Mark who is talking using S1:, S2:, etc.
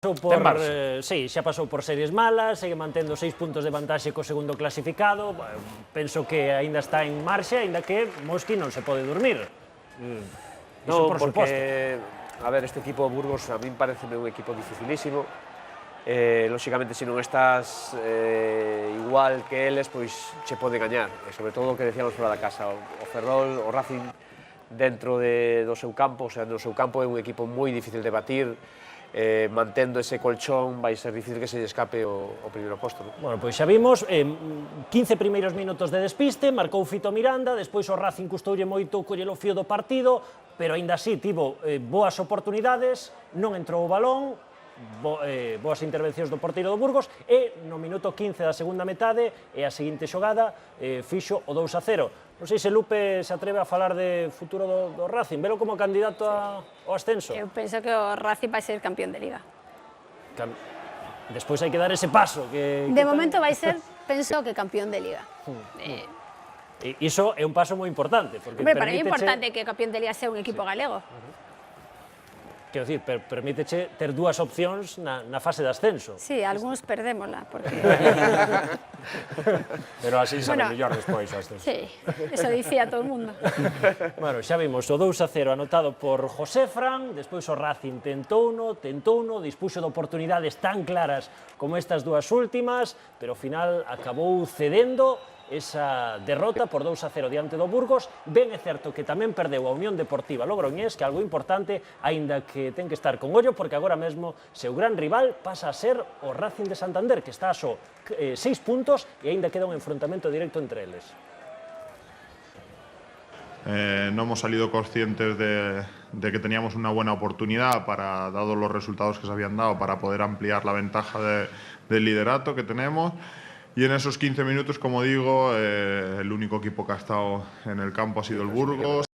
S1: Sí, xa pasou por series malas, segue mantendo 6 puntos de vantaxe co segundo clasificado. Penso que aínda está en marxe, aínda que Mosqui non se pode dormir. Iso por suposto.
S2: A ver, este equipo de Burgos a min pareceme un equipo dificilísimo. Lóxicamente, se non estás igual que eles, pois che pode gañar. E sobre todo o que decíamos fora da casa, o Ferrol, o Racing dentro do seu campo, o sea, no seu campo é un equipo moi difícil de batir. Mantendo ese colchón vai ser difícil que se lle escape o primeiro posto.
S1: Bueno, pois xa vimos, 15 primeiros minutos de despiste, marcou Fito Miranda, despois o Racing custoulle moito coller o fío do partido, pero aínda así tivo boas oportunidades, non entrou o balón, boas intervencións do porteiro do Burgos, e no minuto 15 da segunda metade, e a seguinte xogada, fixo o 2-0. Non sei se Lupe se atreve a falar de futuro do Racing, velo como candidato ao ascenso.
S3: Eu penso que o Racing vai ser campeón de Liga.
S1: Despois hai que dar ese paso.
S3: De momento vai ser, penso que campeón de Liga.
S1: Iso é un paso moi importante.
S3: Hombre, para mí é importante que o campeón de Liga sea un equipo galego.
S1: Quero dicir, permíteche ter dúas opcións na fase de ascenso.
S3: Sí, algúns perdémola, porque...
S4: Pero así sabe mellor despois o ascenso.
S3: Sí, eso dicía todo o mundo.
S1: Bueno, xa vimos o 2-0 anotado por José Fran, despois o Racing tentouno, dispuxo de oportunidades tan claras como estas dúas últimas, pero ao final acabou cedendo esa derrota por 2-0 diante do Burgos. Ben é certo que tamén perdeu a Unión Deportiva Logroñés, que é algo importante, aínda que ten que estar con ollo, porque agora mesmo seu gran rival pasa a ser o Racing de Santander, que está a só 6 puntos e aínda queda un enfrontamento directo entre eles.
S5: No hemos salido conscientes de que teníamos una buena oportunidad, dados los resultados que se habían dado, para poder ampliar la ventaja del liderato que tenemos. Y en esos 15 minutos, como digo, el único equipo que ha estado en el campo ha sido el Burgos.